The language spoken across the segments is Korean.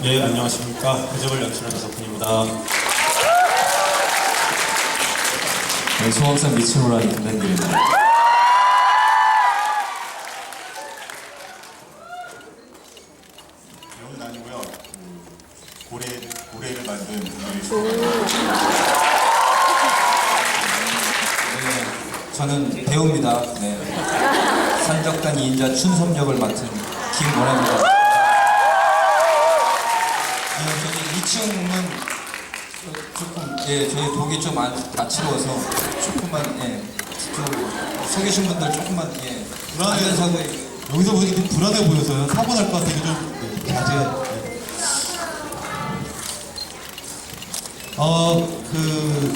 예, 안녕하십니까. 해적을 연출하는 석훈입니다. 네, 소왕산 미치노라는 김단길입니다. 배우는 아니고요. 고래를 만든 분들이 저는 배우입니다. 네. 산적단 2인자 춘섬역을 맡은 김원혜입니다. 저희 2층은 조금 저희 독이 좀 다치러워서 조금만 서 계신 분들 조금만 안전사고 여기서 보니까 좀 불안해 보여서요. 사고 날 것 같아서 좀 자제.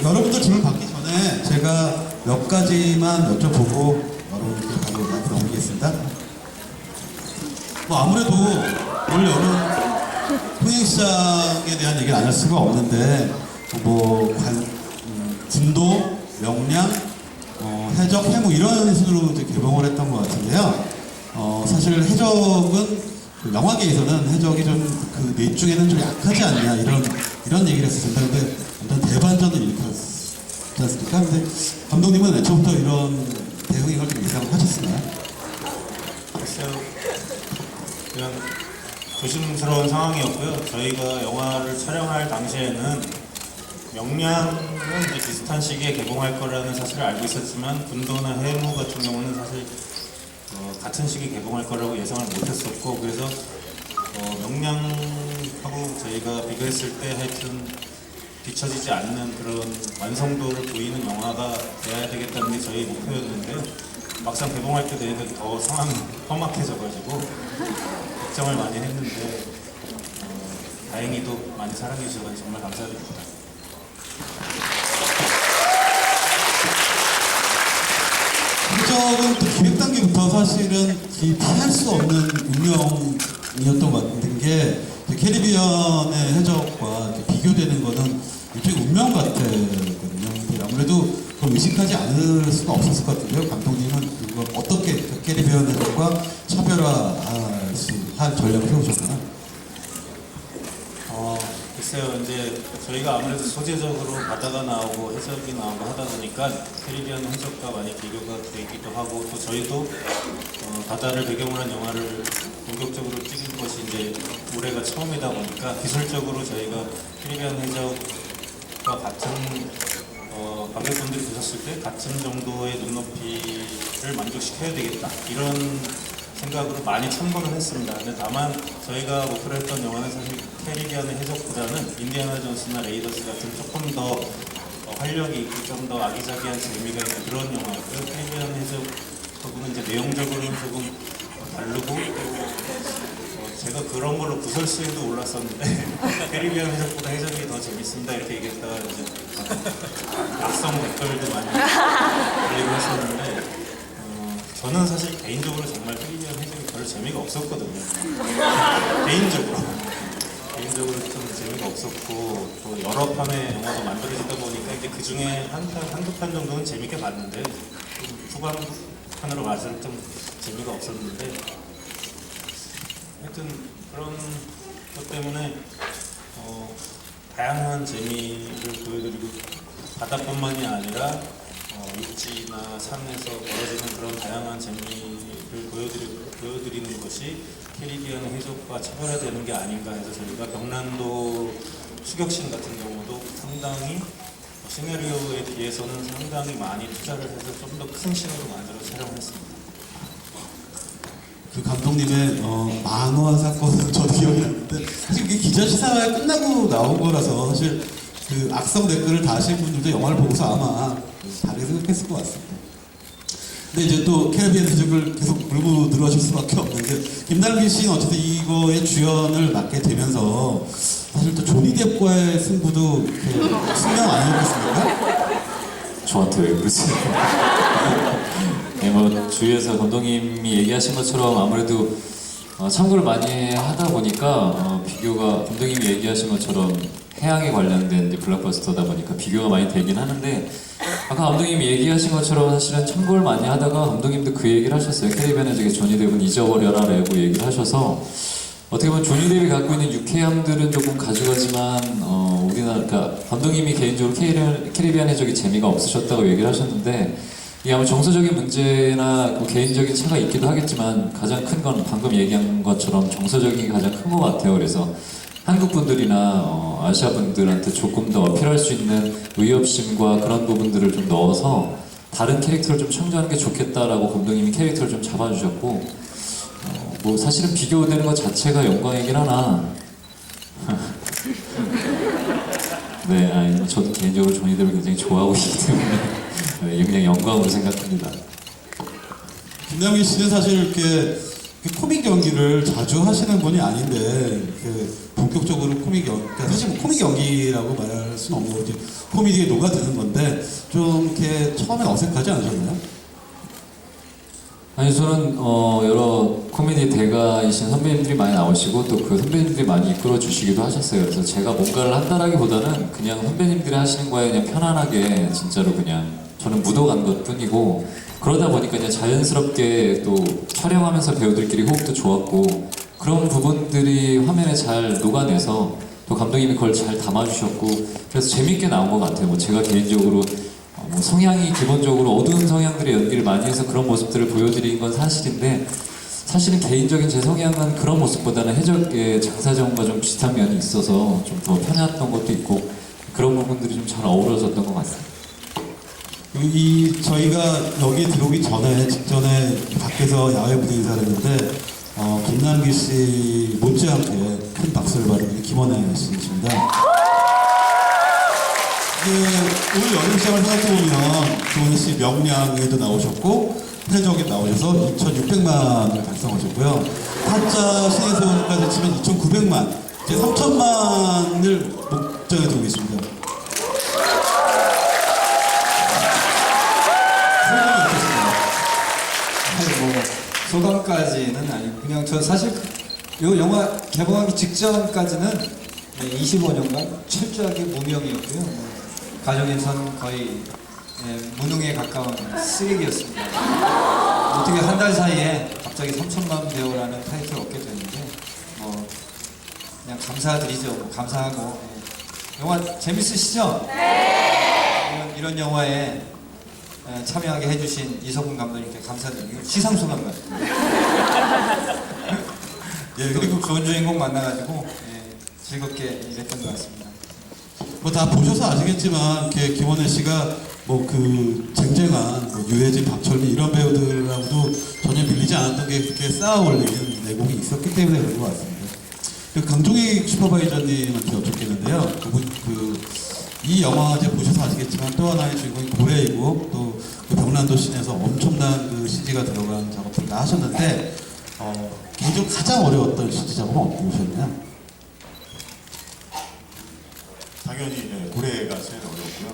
여러분들 질문 받기 전에 제가 몇 가지만 여쭤보고 여러분께 바로 앞으로 넘기겠습니다. 아무래도 올 여름 통행시장에 대한 얘기를 안 할 수가 없는데 군도, 명량, 해적, 해무 이런 순으로 이제 개봉을 했던 것 같은데요. 사실 해적은 영화계에서는 해적이 좀 그 넷 중에는 좀 약하지 않냐 이런 얘기를 했었습니다. 근데 일단 대반전을 일으켰지 않습니까? 근데 감독님은 애초부터 이런 대응을 좀 예상을 하셨나요? 글쎄요, 그냥 조심스러운 상황이었고요. 저희가 영화를 촬영할 당시에는 명량은 이제 비슷한 시기에 개봉할 거라는 사실을 알고 있었지만 군도나 해무 같은 경우는 사실 같은 시기에 개봉할 거라고 예상을 못했었고, 그래서 명량하고 저희가 비교했을 때 하여튼 뒤처지지 않는 그런 완성도를 보이는 영화가 돼야 되겠다는 게 저희 목표였는데요. 막상 개봉할 때 되니까 더 상황이 험악해져가지고 걱정을 많이 했는데 다행히도 많이 사랑해 주셔서 정말 감사드립니다. 해적은 또 기획 단계부터 사실은 피할 수 없는 운명이었던 것 같은 게 캐리비안의 해적과 비교되는 거는 일종의 운명 같거든요. 아무래도 그걸 의식하지 않을 수가 없었을 것 같은데요. 감독님은 그걸 어떻게 캐리비안 해적과 차별화할 전략을 세우셨나요? 글쎄요, 이제 저희가 아무래도 소재적으로 바다가 나오고 해적이 나오고 하다 보니까 캐리비안 해적과 많이 비교가 되기도 하고, 또 저희도 바다를 배경으로 한 영화를 본격적으로 찍은 것이 이제 올해가 처음이다 보니까 기술적으로 저희가 캐리비안 해적과 같은 관객분들이 보셨을 때 같은 정도의 눈높이를 만족시켜야 되겠다, 이런 생각으로 많이 참고를 했습니다. 근데 다만 저희가 목표로 했던 영화는 사실 캐리비안의 해적보다는 인디아나 존스나 레이더스 같은 조금 더 활력이 있고 좀 더 아기자기한 재미가 있는 그런 영화였고요. 캐리비안 해적하고는 이제 내용적으로는 조금 다르고, 제가 그런 걸로 구설수에도 올랐었는데 캐리비안 해적보다 해적이 더 재밌습니다 이렇게 얘기했다가 이제 악성 댓글도 많이 올리고 했었는데, 저는 사실 개인적으로 정말 캐리비안 해적이 별로 재미가 없었거든요. 개인적으로 좀 재미가 없었고, 또 여러 편의 영화가 만들어지다 보니까 이제 그 중에 한두 편 정도는 재밌게 봤는데 후반편으로 와서는 좀 재미가 없었는데, 하여튼 그런 것 때문에 다양한 재미를 보여드리고, 바다뿐만이 아니라 육지나 산에서 벌어지는 그런 다양한 재미를 보여드리는 것이 캐리비안 해적과 차별화되는 게 아닌가 해서 저희가 경란도 추격신 같은 경우도 상당히 시나리오에 비해서는 상당히 많이 투자를 해서 좀 더 큰 신으로 만들어 촬영했습니다. 그 감독님의 만화 사건은 저도 기억이 나는데, 사실 그게 기자시사회 끝나고 나온 거라서 사실 그 악성 댓글을 다신 분들도 영화를 보고서 아마 다르게 생각했을 것 같습니다. 근데 이제 또 캐리비안 해적을 계속 물고 늘어질 수밖에 없는 게, 김달기 씨는 어쨌든 이거의 주연을 맡게 되면서 사실 또 조니 뎁과의 승부도 승명 아니었겠습니까? 저한테 왜 그러세요? 네, 주위에서 감독님이 얘기하신 것처럼 아무래도 참고를 많이 하다 보니까 비교가, 감독님이 얘기하신 것처럼 해양에 관련된 이제 블록버스터다 보니까 비교가 많이 되긴 하는데, 아까 감독님이 얘기하신 것처럼 사실은 참고를 많이 하다가 감독님도 그 얘기를 하셨어요. 캐리비안 해적의 조니 뎁은 잊어버려라 라고 얘기를 하셔서 어떻게 보면 조니 뎁이 갖고 있는 유쾌함들은 조금 가져가지만 우리나라 그러니까 감독님이 개인적으로 캐리비안 해적이 재미가 없으셨다고 얘기를 하셨는데 이게 아마 정서적인 문제나 뭐 개인적인 차가 있기도 하겠지만 가장 큰 건 방금 얘기한 것처럼 정서적인 게 가장 큰 것 같아요. 그래서 한국 분들이나 아시아 분들한테 조금 더 어필할 수 있는 의협심과 그런 부분들을 좀 넣어서 다른 캐릭터를 좀 창조하는 게 좋겠다라고 감독님이 캐릭터를 좀 잡아주셨고 뭐 사실은 비교되는 것 자체가 영광이긴 하나 네, 아니, 저도 개인적으로 조니 뎁을 굉장히 좋아하고 있기 때문에 네, 그냥 영광으로 생각합니다. 김남기 씨는 사실 이렇게 코믹 연기를 자주 하시는 분이 아닌데 본격적으로 그러니까 사실 뭐 코믹 연기라고 말할 수는 없는 거지 코미디에 녹아드는 건데 좀 이렇게 처음엔 어색하지 않으셨나요? 아니 저는 여러 코미디 대가이신 선배님들이 많이 나오시고 또 그 선배님들이 많이 이끌어 주시기도 하셨어요. 그래서 제가 뭔가를 한다라기보다는 그냥 선배님들이 하시는 거에 그냥 편안하게 진짜로 그냥 저는 묻어간 것 뿐이고 그러다 보니까 그냥 자연스럽게 또 촬영하면서 배우들끼리 호흡도 좋았고 그런 부분들이 화면에 잘 녹아내서 또 감독님이 그걸 잘 담아주셨고 그래서 재밌게 나온 것 같아요. 뭐 제가 개인적으로 뭐 성향이 기본적으로 어두운 성향들의 연기를 많이 해서 그런 모습들을 보여드린 건 사실인데 사실은 개인적인 제 성향은 그런 모습보다는 해적의 장사정과 좀 비슷한 면이 있어서 좀 더 편했던 것도 있고 그런 부분들이 좀 잘 어우러졌던 것 같습니다. 저희가 여기 들어오기 직전에 밖에서 야외 무대 인사를 했는데 김남기 씨 못지않게 큰 박수를 받은 김원혜 씨이십니다. 올 여름 시장을 생각해보면 김원혜 씨 명량에도 나오셨고 해적에 나오셔서 2,600만을 달성하셨고요. 타짜 신의 소원까지 치면 2,900만, 이제 3,000만을 목전에 두고 있습니다. 뭐 소감까지는 아니고 그냥 저 사실 이 영화 개봉하기 직전까지는 25년간 철저하게 무명이었고요. 가정에선 거의 무능에 가까운 쓰레기였습니다. 어떻게 한 달 사이에 갑자기 3천만 배우라는 타이틀을 얻게 됐는데 뭐 그냥 감사드리죠. 뭐 감사하고 영화 재밌으시죠? 네. 이런 영화에 참여하게 해주신 이석훈 감독님께 감사드리고 시상소감 같습니다. 예, 그리고 좋은 주인공 만나가지고 즐겁게 일했던 것 같습니다. 뭐 다 보셔서 아시겠지만 김원혜 씨가 뭐 그 쟁쟁한 유해진, 박철민 이런 배우들하고도 전혀 밀리지 않았던 게 그렇게 쌓아 올리는 내공이 있었기 때문에 그런 것 같습니다. 그 강종익 슈퍼바이저님한테 여쭙겠는데요. 이 영화 이제 보셔서 아시겠지만 또 하나의 주인공이 고래이고 또 그 병란도 씬에서 엄청난 그 CG가 들어간 작업들을 다 하셨는데 개인적으로 가장 어려웠던 CG 작업은 어떻게 보셨나요? 당연히 고래가 제일 어려웠고요.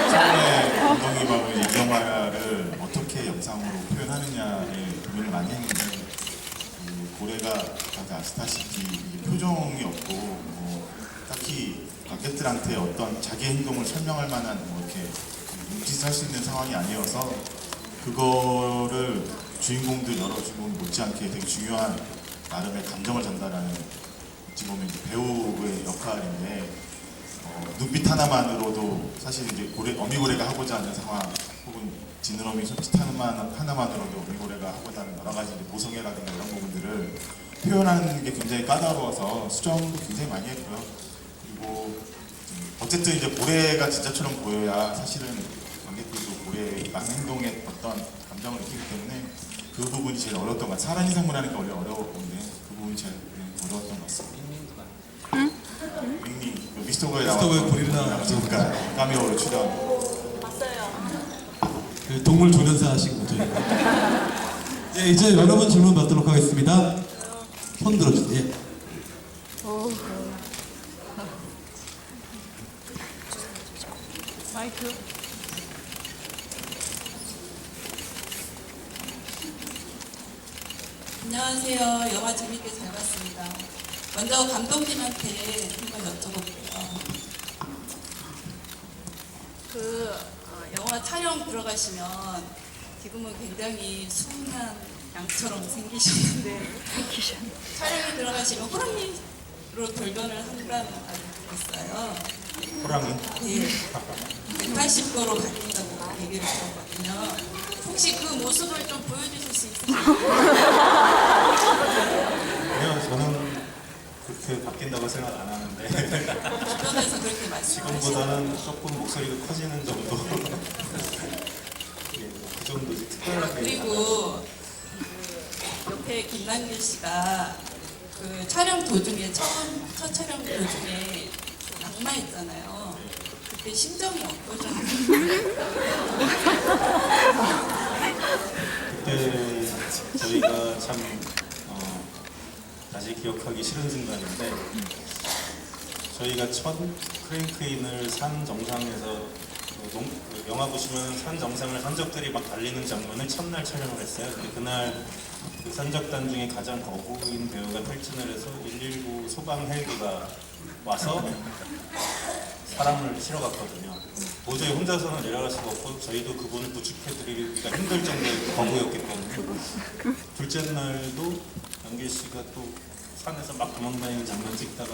처음에 감독님하고 이 영화를 어떻게 영상으로 표현하느냐에 고민을 많이 했는데 고래가 다들 아시다시피 표정이 없고 딱히 관객들한테 어떤 자기 행동을 설명할 만한 이렇게 눈짓을 할 수 있는 상황이 아니어서 그거를 주인공들 여러 주인공이 못지않게 되게 중요한 나름의 감정을 전달하는 어찌 보면 배우의 역할인데 눈빛 하나만으로도 사실 이제 어미고래가 하고자 하는 상황 혹은 지느러미 손짓 하나만으로도 어미고래가 하고자 하는 여러 가지 모성애라든가 이런 부분들을 표현하는 게 굉장히 까다로워서 수정도 굉장히 많이 했고요. 그리고 어쨌든 이제 고래가 진짜처럼 보여야 사실은 관객들도 고래가 하는 행동에 어떤 감정을 느끼기 때문에 그 부분이 제일 어려웠던 것 같아요. 살아있는 생물하니까 원래 어려웠는데 그 부분이 제일 어려웠던 것 같습니다. 밍밍 미스터거에 나왔던 고릴라 잠깐 카메오로 출연. 그 동물 조련사 하신 거죠. 예, 이제 여러분 질문 받도록 하겠습니다. 손 들어주세요. 예. 마이크. 안녕하세요. 영화 재밌게 잘 봤습니다. 먼저 감독님한테 한번 여쭤볼게요. 영화 촬영 들어가시면 지금은 굉장히 순한 양처럼 생기셨는데 촬영에 들어가시면 호랑이로 돌변을 한다는 말을 들었어요. 호랑이. 네, 180도로 바뀐다고 얘기를 들었거든요. 혹시 그 모습을 좀 보여주실 수 있으실까요? 그냥 저는 그렇게 바뀐다고 생각 안 하는데 주변에서 그렇게 말씀하시는 지금보다는 조금 목소리가 커지는 정도. 예, 그 정도지 특별하게. 그리고 옆에 김남길 씨가 그 촬영 도중에 첫 촬영 도중에 낙마했잖아요. 그때 심정이 어떠셨나요? 그때 저희가 참 다시 기억하기 싫은 순간인데 저희가 첫 크랭크인을 산 정상에서 그 영화 보시면 산 정상을 산적들이 막 달리는 장면을 첫날 촬영을 했어요. 근데 그날 그 산적단 중에 가장 거구인 배우가 탈진을 해서 119 소방 헬기가 와서 사람을 실어갔거든요. 도저히 혼자서는 내려갈 수가 없고 저희도 그분을 부축해드리기가 힘들 정도의 거구였기 때문에 둘째 날도 연길 씨가 또 산에서 막 도망다니는 장면 찍다가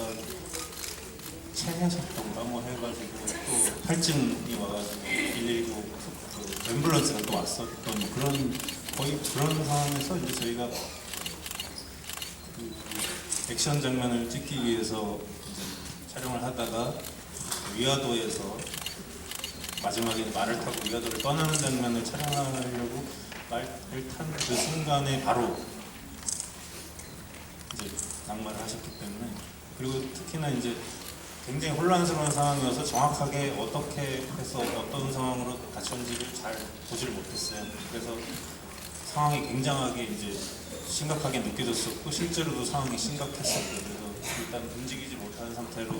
체하셨던가 뭐 해가지고 또 탈진이 와가지고 119 그 앰뷸런스가 또 왔었던 그런 거의 그런 상황에서 이제 저희가 그 액션 장면을 찍기 위해서 이제 촬영을 하다가 위화도에서 마지막에 말을 타고 위화도를 떠나는 장면을 촬영하려고 말을 탄 그 순간에 바로 이제 낙마를 하셨기 때문에 그리고 특히나 이제 굉장히 혼란스러운 상황이어서 정확하게 어떻게 해서 어떤 상황으로 닥쳤는지를 잘 보지를 못했어요. 그래서 상황이 굉장하게 이제 심각하게 느껴졌었고 실제로도 상황이 심각했어요. 그래서 일단 움직이지 못하는 상태로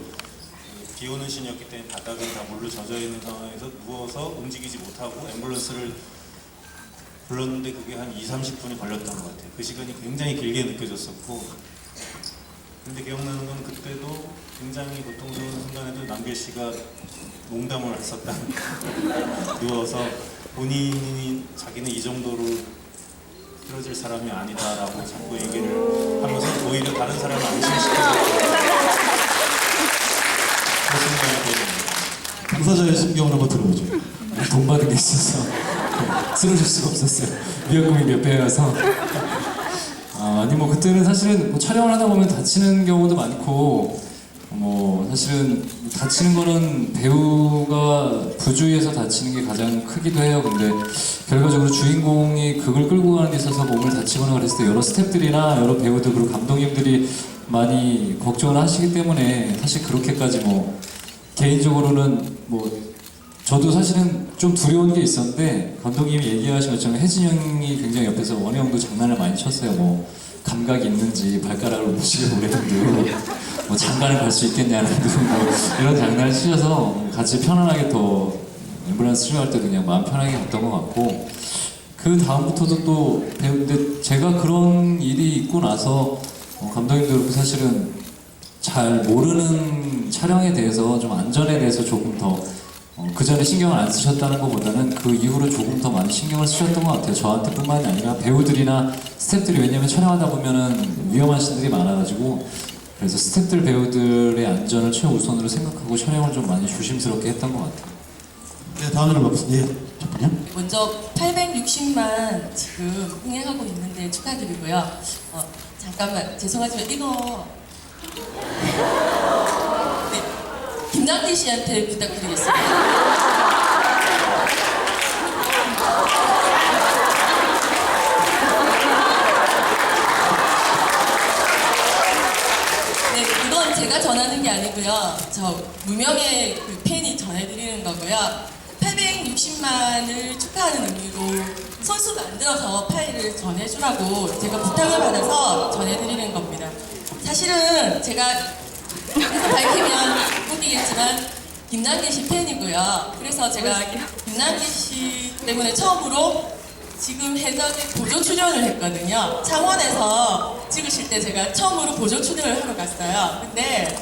비 오는 신이었기 때문에 바닥에 다 물로 젖어 있는 상황에서 누워서 움직이지 못하고 앰뷸런스를 불렀는데 그게 한 20-30분이 걸렸던 것 같아요. 그 시간이 굉장히 길게 느껴졌었고 근데 기억나는 건 그때도 굉장히 고통스러운 순간에도 남길 씨가 농담을 했었다. 누워서 본인이 자기는 이 정도로 쓰러질 사람이 아니다라고 자꾸 얘기를 하면서 오히려 다른 사람을 안심시켜서 당사자의 심경을 한번 들어보죠. 돈 받은 게 있어서 쓰러질 수가 없었어요. 위약금이 몇 배여서. 아니 뭐 그때는 사실은 뭐 촬영을 하다 보면 다치는 경우도 많고 뭐 사실은 다치는 거는 배우가 부주의해서 다치는 게 가장 크기도 해요. 근데 결과적으로 주인공이 그걸 끌고 가는 데 있어서 몸을 다치거나 그랬을 때 여러 스태프들이나 여러 배우들 그리고 감독님들이 많이 걱정을 하시기 때문에 사실 그렇게까지 뭐 개인적으로는 뭐 저도 사실은 좀 두려운 게 있었는데 감독님이 얘기하신 것처럼 혜진 형이 굉장히 옆에서 원희 형도 장난을 많이 쳤어요. 뭐 감각이 있는지 발가락을 움직여 보내는데 뭐 장가를 갈 수 있겠냐는 뭐 이런 장난을 치셔서 같이 편안하게 더 앰뷸런스 촬영할 때도 그냥 마음 편하게 갔던 것 같고 그 다음부터도 또 배우인데 제가 그런 일이 있고 나서 감독님도 사실은 잘 모르는 촬영에 대해서 좀 안전에 대해서 조금 더 그 전에 신경을 안 쓰셨다는 것보다는 그 이후로 조금 더 많이 신경을 쓰셨던 것 같아요. 저한테뿐만이 아니라 배우들이나 스태프들이 왜냐면 촬영하다 보면은 위험한 씬들이 많아가지고 그래서 스태프들 배우들의 안전을 최우선으로 생각하고 촬영을 좀 많이 조심스럽게 했던 것 같아요. 네, 다음으로 가겠습니다. 예, 잠깐만요. 먼저 860만 지금 흥행하고 있는데 축하드리고요. 잠깐만 죄송하지만 이거 네, 김남길 씨한테 부탁드리겠습니다. 네, 이건 제가 전하는 게 아니고요. 저 무명의 그 팬이 전해드리는 거고요. 860만을 축하하는 의미로 선수가 안 들어서 파일을 전해주라고 제가 부탁을 받아서 전해드리는 겁니다. 사실은 제가 해서 밝히면 웃기겠지만 김남길 씨 팬이고요. 그래서 제가 김남길 씨 때문에 처음으로 지금 해적에 보조 출연을 했거든요. 창원에서 찍으실 때 제가 처음으로 보조 출연을 하러 갔어요. 근데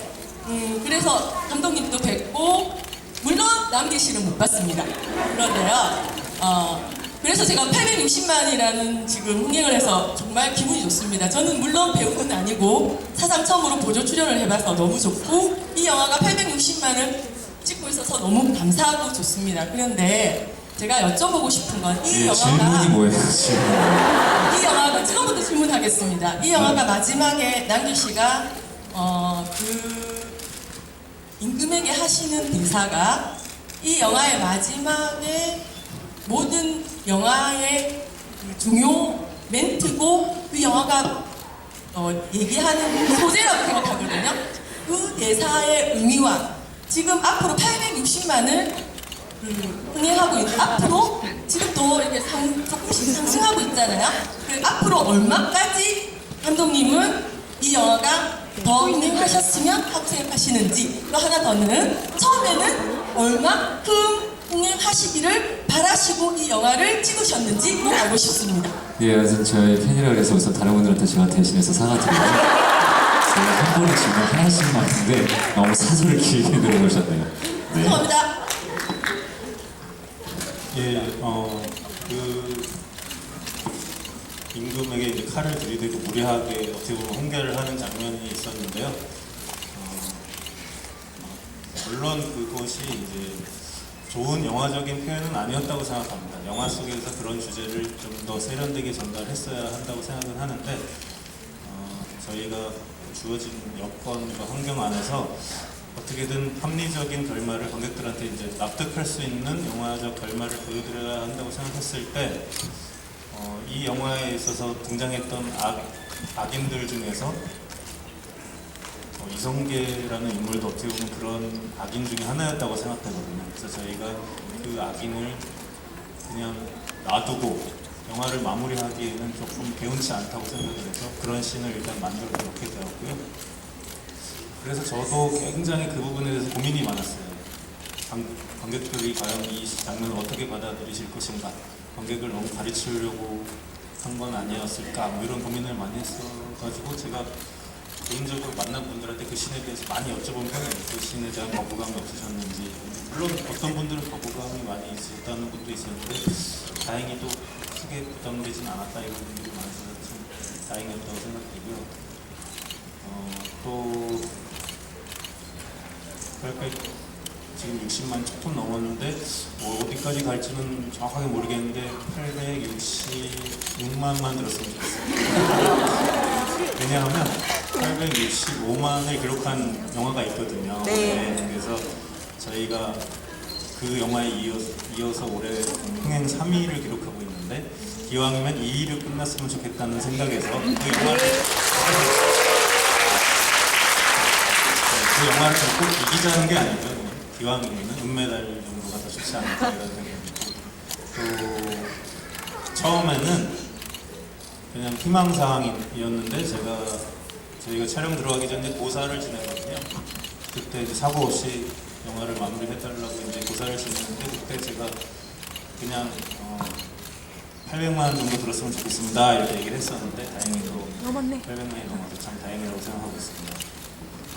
그래서 감독님도 뵙고 물론 남길 씨는 못 봤습니다. 그런데요. 그래서 제가 860만이라는 지금 흥행을 해서 정말 기분이 좋습니다. 저는 물론 배우는 아니고 사상 처음으로 보조 출연을 해봐서 너무 좋고 이 영화가 860만을 찍고 있어서 너무 감사하고 좋습니다. 그런데 제가 여쭤보고 싶은 건 이 예, 질문이 영화가 뭐예요? 질문. 이 영화가 지금부터 질문하겠습니다. 이 영화가 마지막에 남규 씨가 그 임금에게 하시는 대사가 이 영화의 마지막에 모든 영화의 그 중요 멘트고 이 영화가 얘기하는 소재라고 생각하거든요. 그 대사의 의미와 지금 앞으로 860만을 흥행하고 있는 앞으로 지금 또 이렇게 조금씩 상승하고 있잖아요. 그리고 앞으로 얼마까지 감독님은 이 영화가 더 흥행하셨으면 하고 생각하시는지 또 하나 더는 처음에는 얼마큼 흥행하시기를 바라시고 이 영화를 찍으셨는지 꼭 알고 싶습니다. 예, 아직 저희 팬이라 그래서 우선 다른 분들한테 제가 대신해서 사과드리고 제가 한 번에 질문 하나씩만 하는데 너무 사설을 길게 늘어놓으셨네요. 네. 죄송합니다. 예, 그 임금에게 이제 칼을 들이대고 무례하게 어떻게 보면 훈계를 하는 장면이 있었는데요. 물론 그것이 이제 좋은 영화적인 표현은 아니었다고 생각합니다. 영화 속에서 그런 주제를 좀 더 세련되게 전달했어야 한다고 생각은 하는데 저희가 주어진 여건과 환경 안에서 어떻게든 합리적인 결말을 관객들한테 이제 납득할 수 있는 영화적 결말을 보여드려야 한다고 생각했을 때 이 영화에 있어서 등장했던 악인들 중에서 이성계라는 인물도 어떻게 보면 그런 악인 중에 하나였다고 생각하거든요. 그래서 저희가 그 악인을 그냥 놔두고 영화를 마무리하기에는 조금 개운치 않다고 생각을 해서 그런 씬을 일단 만들어 놓게 되었고요. 그래서 저도 굉장히 그 부분에 대해서 고민이 많았어요. 관객들이 과연 이 장면을 어떻게 받아들이실 것인가, 관객을 너무 가르치려고 한 건 아니었을까, 뭐 이런 고민을 많이 했어가지고 제가 개인적으로 만난 분들한테 그 씬에 대해서 많이 여쭤본 편이에요. 그 씬에 대한 거부감이 없으셨는지. 물론 어떤 분들은 거부감이 많이 있었다는 분도 있었는데 다행히도 크게 부담되진 않았다 이런 분들이 많아서 참 다행이었다고 생각되고요. 또 지금 60만 조금 넘었는데 뭐 어디까지 갈지는 정확하게 모르겠는데 866만만 들었으면 좋겠어요. 왜냐하면 865만을 기록한 영화가 있거든요. 네. 그래서 저희가 그 영화에 이어서 올해 흥행 3위를 기록하고 있는데 기왕이면 2위를 끝났으면 좋겠다는 생각에서 그 영화를 꼭 이기자는 게 아니고요. 기왕이면 은메달 정도가 더 좋지 않을까 이런 생각이 또 처음에는 그냥 희망사항이었는데 저희가 촬영 들어가기 전에 고사를 지내거든요. 그때 이제 사고 없이 영화를 마무리해달라고 이제 고사를 지냈는데 그때 제가 그냥 800만 원 정도 들었으면 좋겠습니다 이렇게 얘기를 했었는데 다행히도 800만이 넘어서 참 다행이라고 생각하고 있습니다.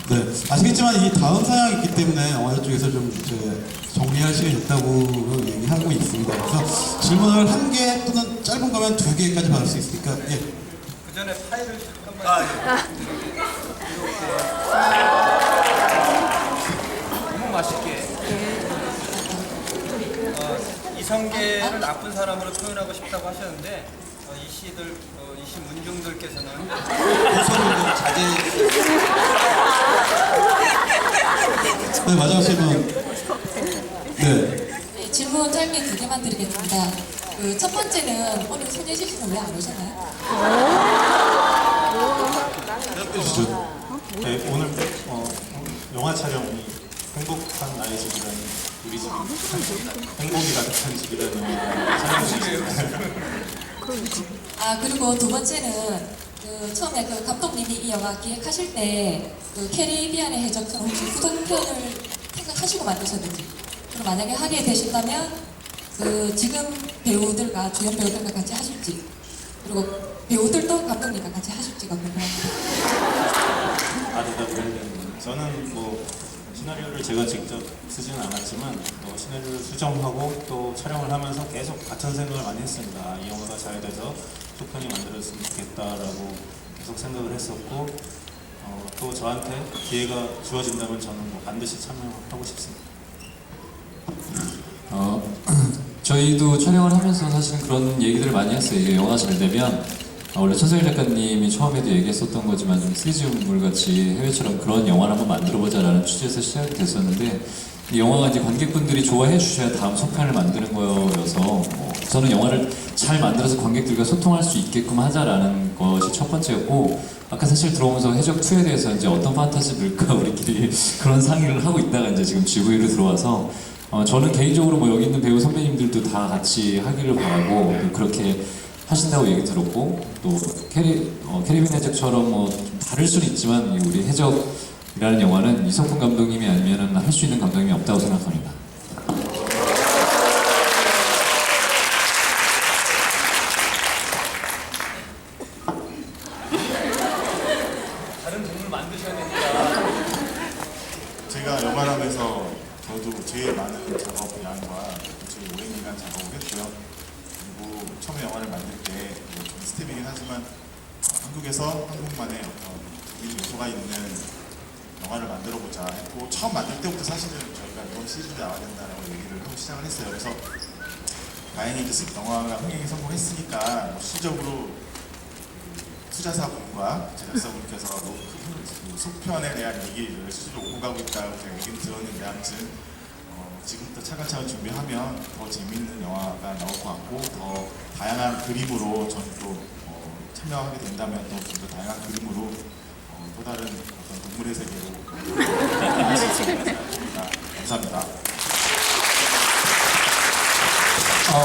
네, 아시겠지만 이 다음 사양이 있기 때문에 영화 쪽에서 좀 이제 정리할 시간이 있다고 얘기하고 있습니다. 그래서 질문을 1개 또는 짧은 거면 2개까지 받을 수 있으니까 예. 그 전에 파일을 잠깐만. 너무 맛있게. 이성계를 나쁜 사람으로 표현하고 싶다고 하셨는데 이 시 문중들께서는 고소를 자제해 주세요. 네, 마지막 질문. 네. 네, 질문 짧게 2개만 드리겠습니다. 그 첫 번째는 오늘 손예진 씨는 왜 안 오셨나요? 해주시죠. 네, 오늘 영화 촬영이 행복한 나의 집이라는 우리 집 행복이 가득한 집이라는 영화 촬영 중입니다. 아, 그리고 두 번째는 그 처음에 그 감독님이 이 영화 기획하실 때 그 캐리비안의 해적처럼 혹시 후속편을 생각하시고 만드셨는지, 그리고 만약에 하게 되신다면 그 지금 배우들과 주연 배우들과 같이 하실지, 그리고 배우들도 감독님과 같이 하실지가 궁금합니다. 대답을 저는 뭐 시나리오를 제가 직접 쓰지는 않았지만 시나리오를 수정하고 또 촬영을 하면서 계속 같은 생각을 많이 했습니다. 이 영화가 잘 돼서 속편이 만들어졌으면 좋겠다라고 계속 생각을 했었고 또 저한테 기회가 주어진다면 저는 뭐 반드시 참여하고 싶습니다. 저희도 촬영을 하면서 사실은 그런 얘기들을 많이 했어요. 이게 영화 잘 되면 원래 천성일 작가님이 처음에도 얘기했었던 거지만 좀 시리즈물 같이 해외처럼 그런 영화를 한번 만들어보자라는 취지에서 시작이 됐었는데 이 영화가 이제 관객분들이 좋아해 주셔야 다음 속편을 만드는 거여서 저는 영화를 잘 만들어서 관객들과 소통할 수 있게끔 하자라는 것이 첫 번째였고 아까 사실 들어오면서 해적 2에 대해서 이제 어떤 판타지 넣을까 우리끼리 그런 상의를 하고 있다가 이제 지금 GV로 들어와서 저는 개인적으로 뭐 여기 있는 배우 선배님들도 다 같이 하기를 바라고 그렇게 하신다고 얘기 들었고 또 캐리비안 해적처럼 뭐 좀 다를 수는 있지만 우리 해적이라는 영화는 이석훈 감독님이 아니면 할 수 있는 감독님이 없다고 생각합니다. 다른 동물 만드셔야 되니까. 제가 영화를 하면서 저도 제일 많은 작업 양과 제일 오랜 기간 작업을 했고요. 그리고 처음에 영화를 만들 때 좀 스텝이긴 하지만 한국에서 한국만의 어떤 독일 요소가 있는 영화를 만들어보자 했고 처음 만들 때부터 사실은 저희가 이번 시즌에 나와야 된다라고 얘기를 하고 시작을 했어요. 그래서 다행히 이제 영화가 흥행에 성공했으니까 뭐 실적으로 투자사분과 제작사분께서 속편에 대한 얘기를 스스로 오고 가고 있다고 제가 얘기는 들었는데 아무튼 지금부터 차근차근 준비하면 더 재밌는 영화가 나올 것 같고 더 다양한 그림으로 저는 또 참여하게 된다면 또 좀 더 다양한 그림으로 또 다른 어떤 동물의 세계로 감사합니다.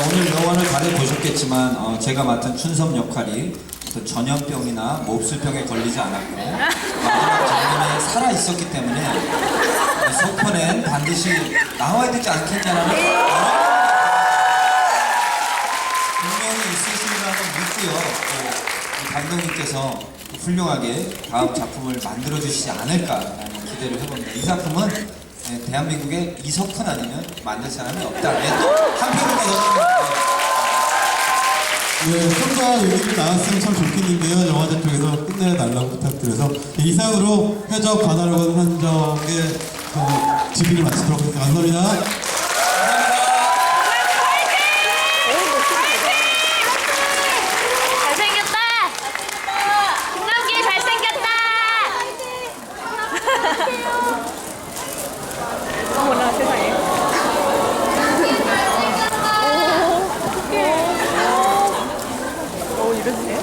오늘 영화를 다들 보셨겠지만 제가 맡은 춘섭 역할이 어떤 전염병이나 몹쓸병에 걸리지 않았고 마지막 장면에 살아 있었기 때문에 속편엔 반드시 나와야 되지 않겠냐는 분명히 있으시리라고 믿고요. 또 감독님께서 훌륭하게 다음 작품을 만들어 주시지 않을까라는 기대를 해봅니다. 이 작품은 대한민국에 이석훈 아니면 만들 사람이 없다. 또 한편으로 가서 네, 좀더 얘기를 나왔으면 참 좋겠는데요. 영화제 쪽에서 끝내달라고 부탁드려서 이상으로 해적 관할원 한적의 집의를 마치도록 하겠습니다. 감사합니다. 잘생겼다! 김남길 잘생겼다! 어머나 세상에. 이러세요?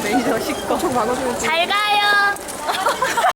매니저 식거 막아주면 잘 가요!